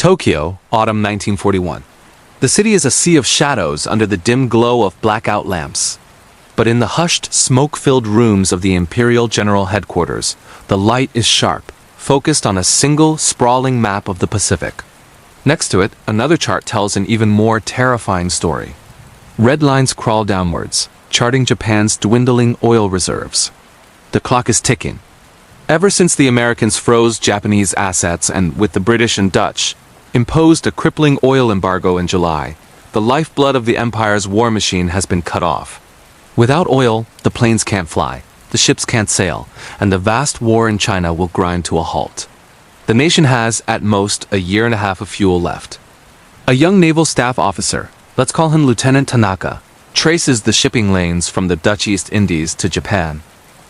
Tokyo, autumn 1941. The city is a sea of shadows under the dim glow of blackout lamps. But in the hushed, smoke-filled rooms of the Imperial General Headquarters, the light is sharp, focused on a single, sprawling map of the Pacific. Next to it, another chart tells an even more terrifying story. Red lines crawl downwards, charting Japan's dwindling oil reserves. The clock is ticking. Ever since the Americans froze Japanese assets and, with the British and Dutch, imposed a crippling oil embargo in July, the lifeblood of the empire's war machine has been cut off. Without oil, the planes can't fly, the ships can't sail, and the vast war in China will grind to a halt. The nation has, at most, a year and a half of fuel left. A young naval staff officer, let's call him Lieutenant Tanaka, traces the shipping lanes from the Dutch East Indies to Japan.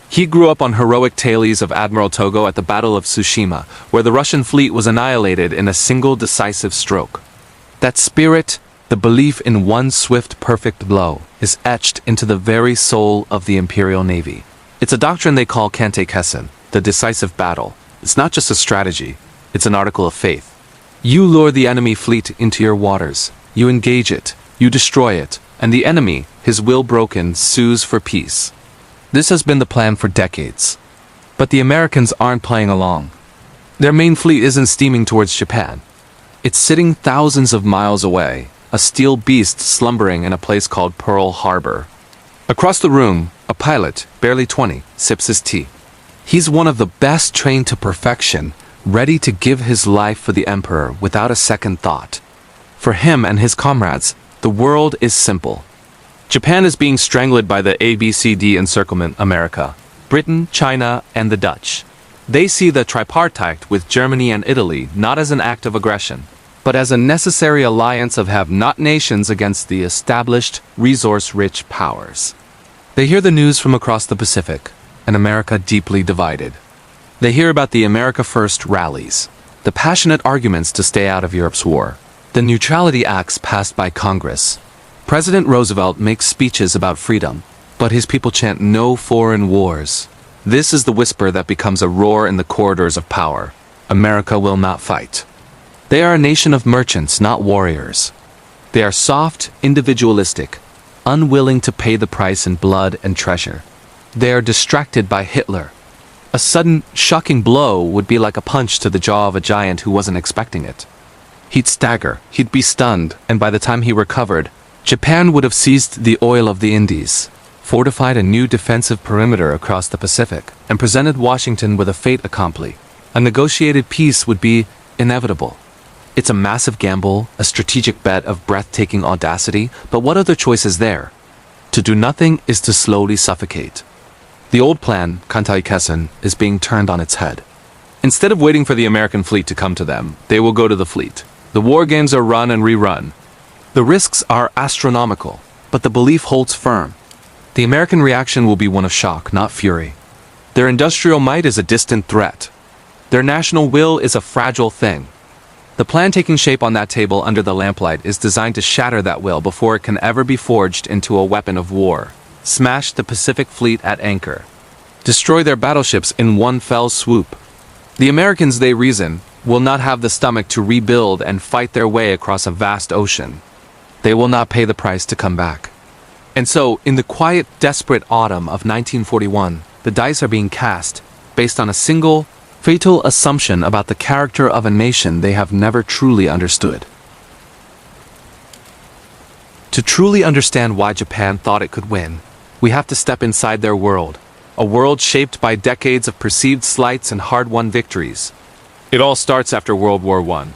He grew up on heroic tales of Admiral Togo at the Battle of Tsushima, where the Russian fleet was annihilated in a single decisive stroke. That spirit, the belief in one swift, perfect blow, is etched into the very soul of the Imperial Navy. It's a doctrine they call Kantai Kessen, the decisive battle. It's not just a strategy, it's an article of faith. You lure the enemy fleet into your waters, you engage it, you destroy it, and the enemy, his will broken, sues for peace. This has been the plan for decades. But the Americans aren't playing along. Their main fleet isn't steaming towards Japan. It's sitting thousands of miles away, a steel beast slumbering in a place called Pearl Harbor. Across the room, a pilot, barely 20, sips his tea. He's one of the best trained to perfection, ready to give his life for the Emperor without a second thought. For him and his comrades, the world is simple. Japan is being strangled by the ABCD encirclement America, Britain, China, and the Dutch. They see the tripartite with Germany and Italy not as an act of aggression, but as a necessary alliance of have-not nations against the established, resource-rich powers. They hear the news from across the Pacific, and America deeply divided. They hear about the America First rallies, the passionate arguments to stay out of Europe's war, the neutrality acts passed by Congress. President Roosevelt makes speeches about freedom, but his people chant no foreign wars. This is the whisper that becomes a roar in the corridors of power. America will not fight. They are a nation of merchants, not warriors. They are soft, individualistic, unwilling to pay the price in blood and treasure. They are distracted by Hitler. A sudden, shocking blow would be like a punch to the jaw of a giant who wasn't expecting it. He'd stagger, he'd be stunned, and by the time he recovered, Japan would have seized the oil of the Indies, fortified a new defensive perimeter across the Pacific, and presented Washington with a fait accompli. A negotiated peace would be inevitable. It's a massive gamble, a strategic bet of breathtaking audacity, but what other choice is there? To do nothing is to slowly suffocate. The old plan, Kantai Kessen, is being turned on its head. Instead of waiting for the American fleet to come to them, they will go to the fleet. The war games are run and rerun. The risks are astronomical, but the belief holds firm. The American reaction will be one of shock, not fury. Their industrial might is a distant threat. Their national will is a fragile thing. The plan taking shape on that table under the lamplight is designed to shatter that will before it can ever be forged into a weapon of war. Smash the Pacific Fleet at anchor. Destroy their battleships in one fell swoop. The Americans, they reason, will not have the stomach to rebuild and fight their way across a vast ocean. They will not pay the price to come back. And so, in the quiet, desperate autumn of 1941, the dice are being cast based on a single, fatal assumption about the character of a nation they have never truly understood. To truly understand why Japan thought it could win, we have to step inside their world, a world shaped by decades of perceived slights and hard-won victories. It all starts after World War I.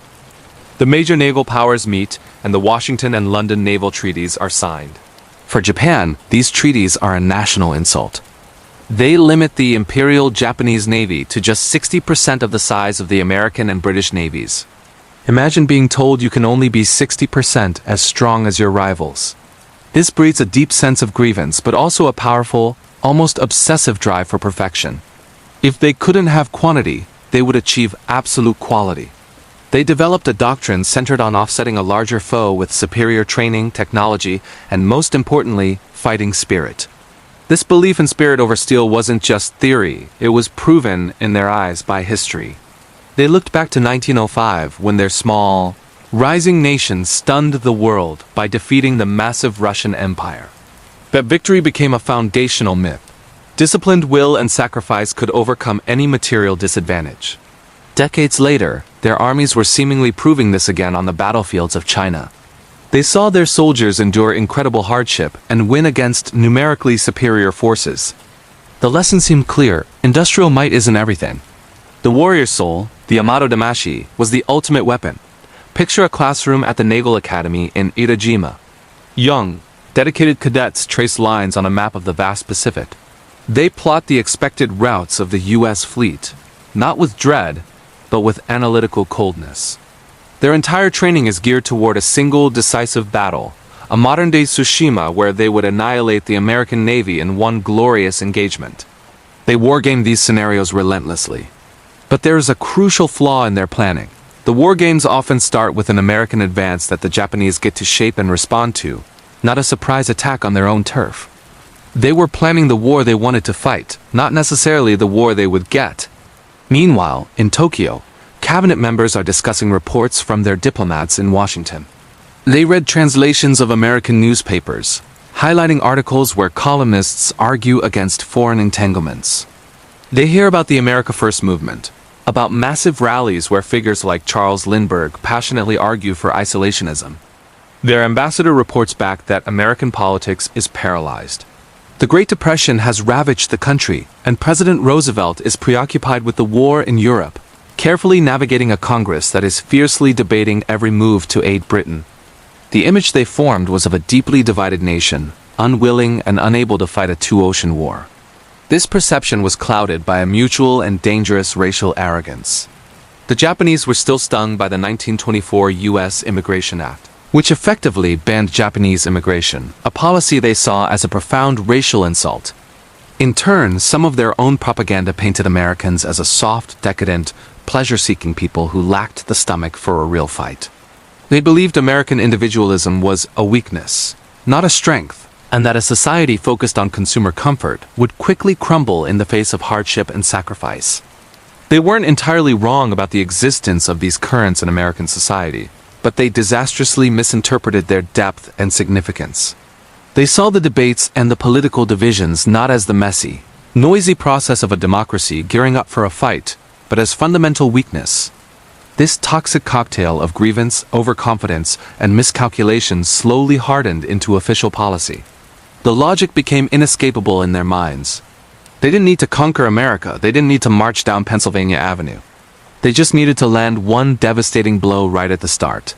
The major naval powers meet, and the Washington and London naval treaties are signed. For Japan, these treaties are a national insult. They limit the Imperial Japanese Navy to just 60% of the size of the American and British navies. Imagine being told you can only be 60% as strong as your rivals. This breeds a deep sense of grievance, but also a powerful, almost obsessive drive for perfection. If they couldn't have quantity, they would achieve absolute quality. They developed a doctrine centered on offsetting a larger foe with superior training, technology, and most importantly, fighting spirit. This belief in spirit over steel wasn't just theory, it was proven in their eyes by history. They looked back to 1905 when their small, rising nation stunned the world by defeating the massive Russian Empire. That victory became a foundational myth. Disciplined will and sacrifice could overcome any material disadvantage. Decades later, their armies were seemingly proving this again on the battlefields of China. They saw their soldiers endure incredible hardship and win against numerically superior forces. The lesson seemed clear: industrial might isn't everything. The warrior's soul, the Yamato Damashi, was the ultimate weapon. Picture a classroom at the Naval Academy in Itajima. Young, dedicated cadets trace lines on a map of the vast Pacific. They plot the expected routes of the U.S. fleet, not with dread, but with analytical coldness. Their entire training is geared toward a single decisive battle, a modern-day Tsushima where they would annihilate the American Navy in one glorious engagement. They wargame these scenarios relentlessly. But there is a crucial flaw in their planning. The wargames often start with an American advance that the Japanese get to shape and respond to, not a surprise attack on their own turf. They were planning the war they wanted to fight, not necessarily the war they would get. Meanwhile, in Tokyo, cabinet members are discussing reports from their diplomats in Washington. They read translations of American newspapers, highlighting articles where columnists argue against foreign entanglements. They hear about the America First movement, about massive rallies where figures like Charles Lindbergh passionately argue for isolationism. Their ambassador reports back that American politics is paralyzed. The Great Depression has ravaged the country, and President Roosevelt is preoccupied with the war in Europe, carefully navigating a Congress that is fiercely debating every move to aid Britain. The image they formed was of a deeply divided nation, unwilling and unable to fight a two-ocean war. This perception was clouded by a mutual and dangerous racial arrogance. The Japanese were still stung by the 1924 U.S. Immigration Act, which effectively banned Japanese immigration, a policy they saw as a profound racial insult. In turn, some of their own propaganda painted Americans as a soft, decadent, pleasure-seeking people who lacked the stomach for a real fight. They believed American individualism was a weakness, not a strength, and that a society focused on consumer comfort would quickly crumble in the face of hardship and sacrifice. They weren't entirely wrong about the existence of these currents in American society, but they disastrously misinterpreted their depth and significance. They saw the debates and the political divisions not as the messy, noisy process of a democracy gearing up for a fight, but as fundamental weakness. This toxic cocktail of grievance, overconfidence, and miscalculation slowly hardened into official policy. The logic became inescapable in their minds. They didn't need to conquer America, they didn't need to march down Pennsylvania Avenue. They just needed to land one devastating blow right at the start.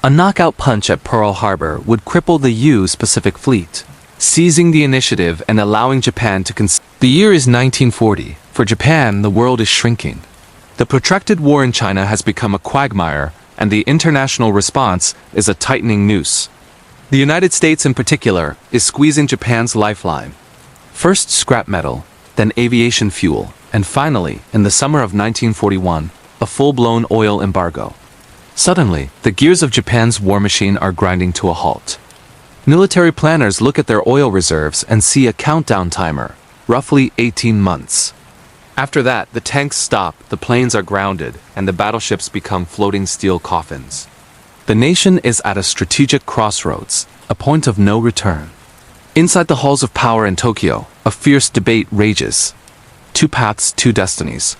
A knockout punch at Pearl Harbor would cripple the U.S. Pacific Fleet, seizing the initiative and allowing Japan to The year is 1940. For Japan, the world is shrinking. The protracted war in China has become a quagmire, and the international response is a tightening noose. The United States in particular is squeezing Japan's lifeline. First scrap metal, then aviation fuel, and finally, in the summer of 1941, a full-blown oil embargo. Suddenly, the gears of Japan's war machine are grinding to a halt. Military planners look at their oil reserves and see a countdown timer, roughly 18 months. After that, the tanks stop, the planes are grounded, and the battleships become floating steel coffins. The nation is at a strategic crossroads, a point of no return. Inside the halls of power in Tokyo, a fierce debate rages. Two paths, two destinies.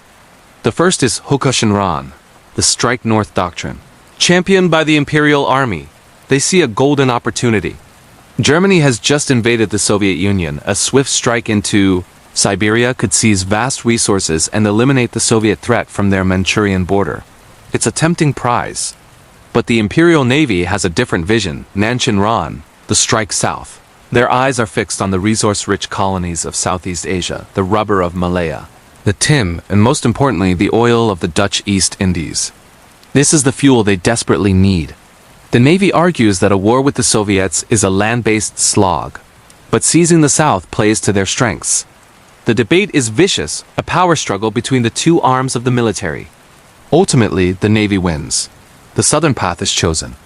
The first is Hokushinran, the Strike North doctrine. Championed by the Imperial Army, they see a golden opportunity. Germany has just invaded the Soviet Union. A swift strike into Siberia could seize vast resources and eliminate the Soviet threat from their Manchurian border. It's a tempting prize. But the Imperial Navy has a different vision, Nanshinran, the strike south. Their eyes are fixed on the resource-rich colonies of Southeast Asia, the rubber of Malaya, the tin, and most importantly, the oil of the Dutch East Indies. This is the fuel they desperately need. The Navy argues that a war with the Soviets is a land-based slog, but seizing the South plays to their strengths. The debate is vicious, a power struggle between the two arms of the military. Ultimately, the Navy wins. The southern path is chosen.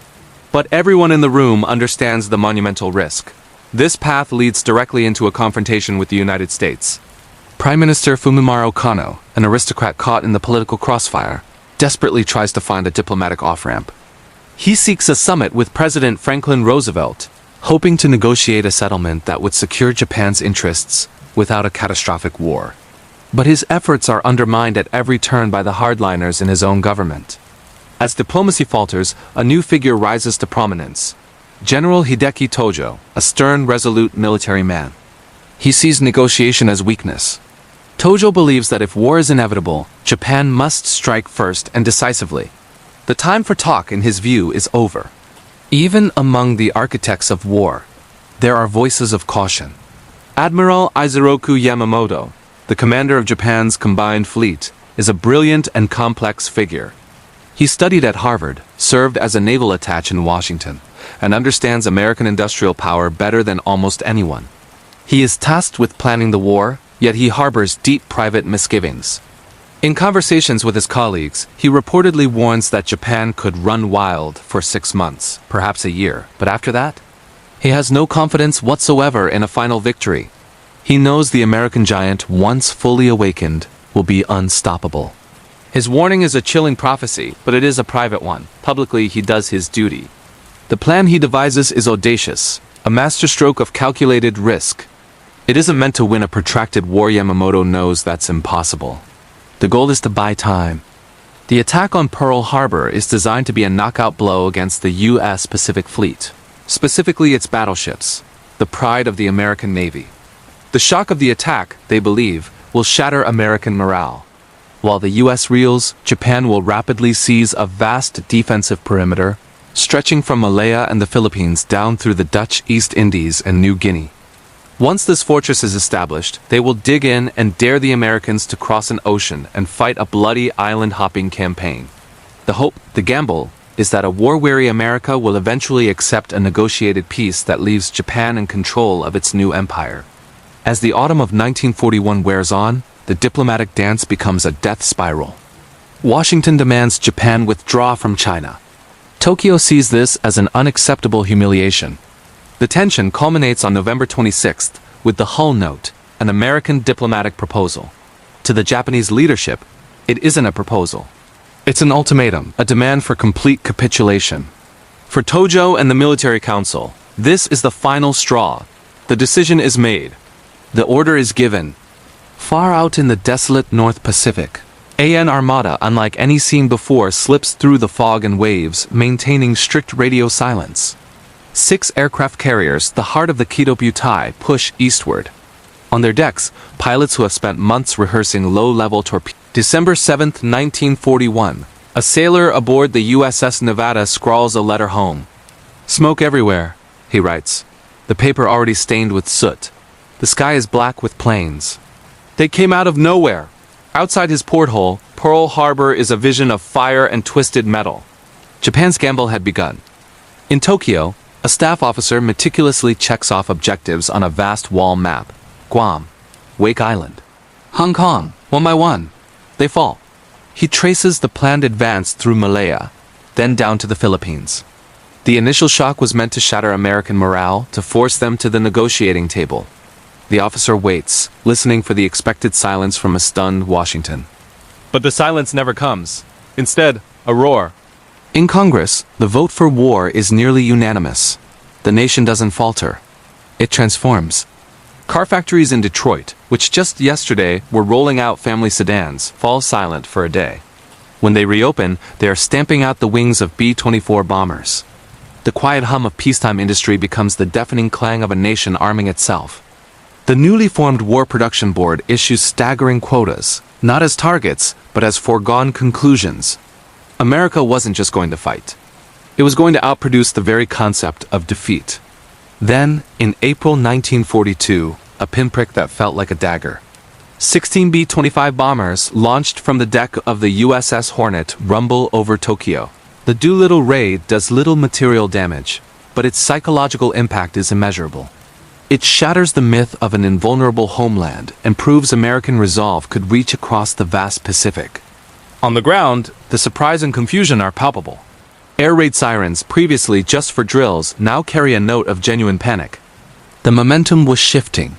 But everyone in the room understands the monumental risk. This path leads directly into a confrontation with the United States. Prime Minister Fumimaro Konoe, an aristocrat caught in the political crossfire, desperately tries to find a diplomatic off-ramp. He seeks a summit with President Franklin Roosevelt, hoping to negotiate a settlement that would secure Japan's interests without a catastrophic war. But his efforts are undermined at every turn by the hardliners in his own government. As diplomacy falters, a new figure rises to prominence. General Hideki Tojo, a stern, resolute military man. He sees negotiation as weakness. Tojo believes that if war is inevitable, Japan must strike first and decisively. The time for talk, in his view, is over. Even among the architects of war, there are voices of caution. Admiral Isoroku Yamamoto, the commander of Japan's combined fleet, is a brilliant and complex figure. He studied at Harvard, served as a naval attaché in Washington, and understands American industrial power better than almost anyone. He is tasked with planning the war, yet he harbors deep private misgivings. In conversations with his colleagues, he reportedly warns that Japan could run wild for 6 months, perhaps a year, but after that, he has no confidence whatsoever in a final victory. He knows the American giant, once fully awakened, will be unstoppable. His warning is a chilling prophecy, but it is a private one. Publicly, he does his duty. The plan he devises is audacious, a masterstroke of calculated risk. It isn't meant to win a protracted war. Yamamoto knows that's impossible. The goal is to buy time. The attack on Pearl Harbor is designed to be a knockout blow against the U.S. Pacific Fleet, specifically its battleships, the pride of the American Navy. The shock of the attack, they believe, will shatter American morale. While the U.S. reels, Japan will rapidly seize a vast defensive perimeter, stretching from Malaya and the Philippines down through the Dutch East Indies and New Guinea. Once this fortress is established, they will dig in and dare the Americans to cross an ocean and fight a bloody island-hopping campaign. The hope, the gamble, is that a war-weary America will eventually accept a negotiated peace that leaves Japan in control of its new empire. As the autumn of 1941 wears on, the diplomatic dance becomes a death spiral. Washington demands Japan withdraw from China. Tokyo sees this as an unacceptable humiliation. The tension culminates on November 26th with the Hull Note, an American diplomatic proposal. To the Japanese leadership, it isn't a proposal. It's an ultimatum, a demand for complete capitulation. For Tojo and the military council, this is the final straw. The decision is made. The order is given. Far out in the desolate North Pacific, AN Armada, unlike any seen before, slips through the fog and waves, maintaining strict radio silence. 6 aircraft carriers, the heart of the WWII, push eastward. On their decks, pilots who have spent months rehearsing low-level torpedoes. December 7, 1941, a sailor aboard the USS Nevada scrawls a letter home. "Smoke everywhere," he writes, the paper already stained with soot. The sky is black with planes. They came out of nowhere. Outside his porthole, Pearl Harbor is a vision of fire and twisted metal. Japan's gamble had begun. In Tokyo, a staff officer meticulously checks off objectives on a vast wall map. Guam, Wake Island, Hong Kong, one by one. They fall. He traces the planned advance through Malaya, then down to the Philippines. The initial shock was meant to shatter American morale, to force them to the negotiating table. The officer waits, listening for the expected silence from a stunned Washington. But the silence never comes. Instead, a roar. In Congress, the vote for war is nearly unanimous. The nation doesn't falter. It transforms. Car factories in Detroit, which just yesterday were rolling out family sedans, fall silent for a day. When they reopen, they are stamping out the wings of B-24 bombers. The quiet hum of peacetime industry becomes the deafening clang of a nation arming itself. The newly formed War Production Board issues staggering quotas, not as targets, but as foregone conclusions. America wasn't just going to fight. It was going to outproduce the very concept of defeat. Then, in April 1942, a pinprick that felt like a dagger. 16 B-25 bombers, launched from the deck of the USS Hornet, rumble over Tokyo. The Doolittle Raid does little material damage, but its psychological impact is immeasurable. It shatters the myth of an invulnerable homeland and proves American resolve could reach across the vast Pacific. On the ground, the surprise and confusion are palpable. Air raid sirens, previously just for drills, now carry a note of genuine panic. The momentum was shifting.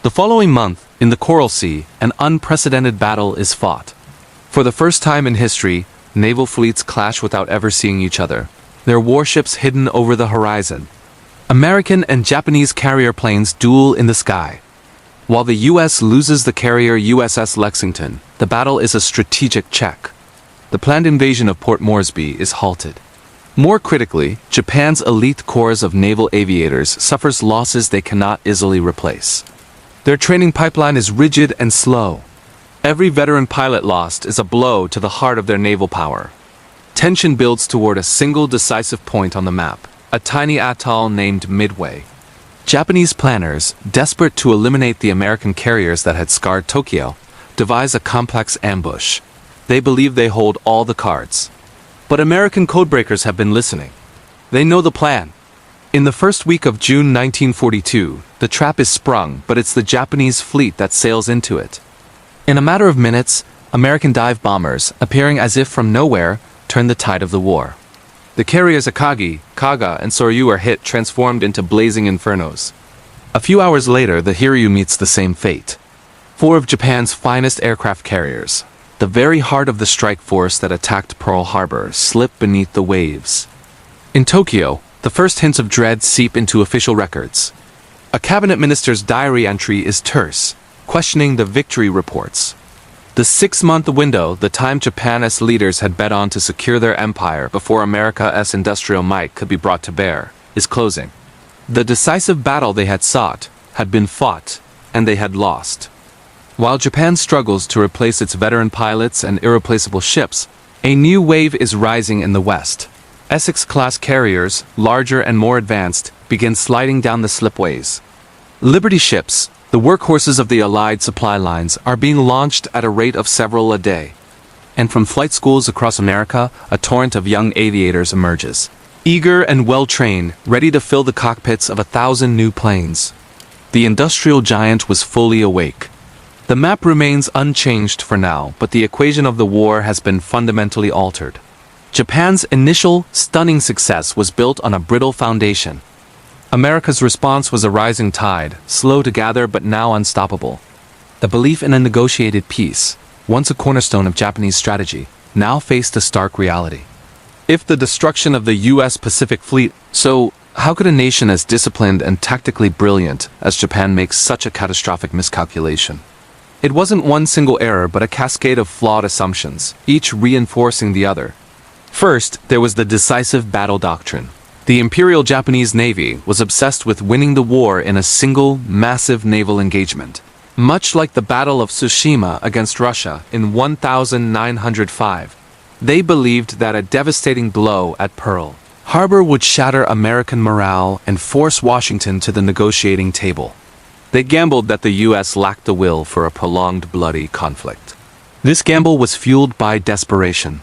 The following month, in the Coral Sea, an unprecedented battle is fought. For the first time in history, naval fleets clash without ever seeing each other, their warships hidden over the horizon. American and Japanese carrier planes duel in the sky. While the U.S. loses the carrier USS Lexington, the battle is a strategic check. The planned invasion of Port Moresby is halted. More critically, Japan's elite corps of naval aviators suffers losses they cannot easily replace. Their training pipeline is rigid and slow. Every veteran pilot lost is a blow to the heart of their naval power. Tension builds toward a single decisive point on the map, a tiny atoll named Midway. Japanese planners, desperate to eliminate the American carriers that had scarred Tokyo, devise a complex ambush. They believe they hold all the cards. But American codebreakers have been listening. They know the plan. In the first week of June 1942, the trap is sprung, but it's the Japanese fleet that sails into it. In a matter of minutes, American dive bombers, appearing as if from nowhere, turn the tide of the war. The carriers Akagi, Kaga, and Soryu are hit, transformed into blazing infernos. A few hours later, the Hiryu meets the same fate. 4 of Japan's finest aircraft carriers, the very heart of the strike force that attacked Pearl Harbor, slip beneath the waves. In Tokyo, the first hints of dread seep into official records. A cabinet minister's diary entry is terse, questioning the victory reports. The 6-month window, the time Japan's leaders had bet on to secure their empire before America's industrial might could be brought to bear, is closing. The decisive battle they had sought had been fought, and they had lost. While Japan struggles to replace its veteran pilots and irreplaceable ships, a new wave is rising in the West. Essex-class carriers, larger and more advanced, begin sliding down the slipways. Liberty ships, the workhorses of the Allied supply lines, are being launched at a rate of several a day. And from flight schools across America, a torrent of young aviators emerges. Eager and well-trained, ready to fill the cockpits of 1,000 new planes. The industrial giant was fully awake. The map remains unchanged for now, but the equation of the war has been fundamentally altered. Japan's initial, stunning success was built on a brittle foundation. America's response was a rising tide, slow to gather but now unstoppable. The belief in a negotiated peace, once a cornerstone of Japanese strategy, now faced a stark reality. If the destruction of the U.S. Pacific Fleet, so how could a nation as disciplined and tactically brilliant as Japan make such a catastrophic miscalculation? It wasn't one single error but a cascade of flawed assumptions, each reinforcing the other. First, there was the decisive battle doctrine. The Imperial Japanese Navy was obsessed with winning the war in a single, massive naval engagement. Much like the Battle of Tsushima against Russia in 1905, they believed that a devastating blow at Pearl Harbor would shatter American morale and force Washington to the negotiating table. They gambled that the U.S. lacked the will for a prolonged bloody conflict. This gamble was fueled by desperation.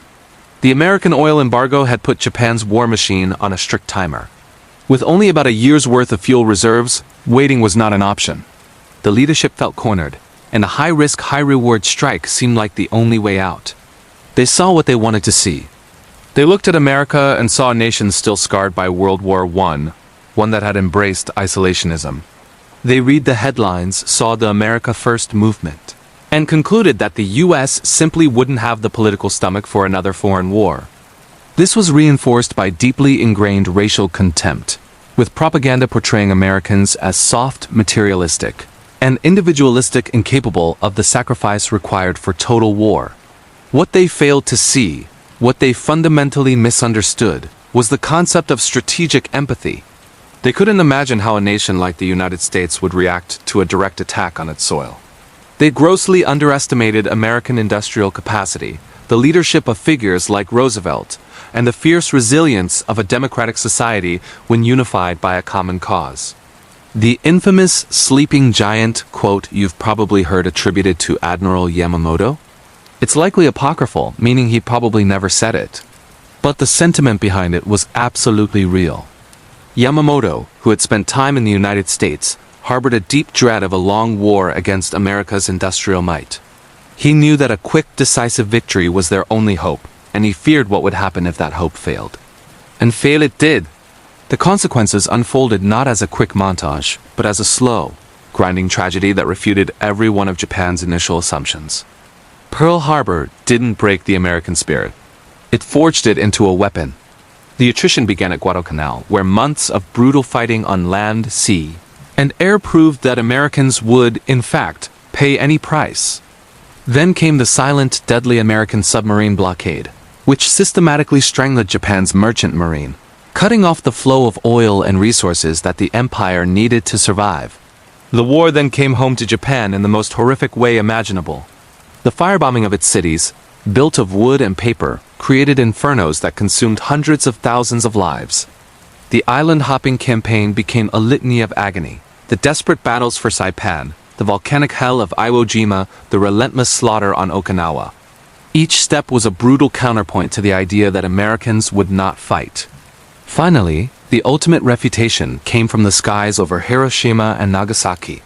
The American oil embargo had put Japan's war machine on a strict timer. With only about a year's worth of fuel reserves, waiting was not an option. The leadership felt cornered, and a high-risk, high-reward strike seemed like the only way out. They saw what they wanted to see. They looked at America and saw a nation still scarred by World War I, one that had embraced isolationism. They read the headlines, saw the America First movement, and concluded that the U.S. simply wouldn't have the political stomach for another foreign war. This was reinforced by deeply ingrained racial contempt, with propaganda portraying Americans as soft, materialistic, and individualistic, incapable of the sacrifice required for total war. What they failed to see, what they fundamentally misunderstood, was the concept of strategic empathy. They couldn't imagine how a nation like the United States would react to a direct attack on its soil. They grossly underestimated American industrial capacity, the leadership of figures like Roosevelt, and the fierce resilience of a democratic society when unified by a common cause. The infamous sleeping giant quote you've probably heard attributed to Admiral Yamamoto? It's likely apocryphal, meaning he probably never said it. But the sentiment behind it was absolutely real. Yamamoto, who had spent time in the United States, harbored a deep dread of a long war against America's industrial might. He knew that a quick, decisive victory was their only hope, and he feared what would happen if that hope failed. And fail it did. The consequences unfolded not as a quick montage, but as a slow, grinding tragedy that refuted every one of Japan's initial assumptions. Pearl Harbor didn't break the American spirit. It forged it into a weapon. The attrition began at Guadalcanal, where months of brutal fighting on land, sea, and air proved that Americans would, in fact, pay any price. Then came the silent, deadly American submarine blockade, which systematically strangled Japan's merchant marine, cutting off the flow of oil and resources that the empire needed to survive. The war then came home to Japan in the most horrific way imaginable. The firebombing of its cities, built of wood and paper, created infernos that consumed hundreds of thousands of lives. The island-hopping campaign became a litany of agony. The desperate battles for Saipan, the volcanic hell of Iwo Jima, the relentless slaughter on Okinawa. Each step was a brutal counterpoint to the idea that Americans would not fight. Finally, the ultimate refutation came from the skies over Hiroshima and Nagasaki.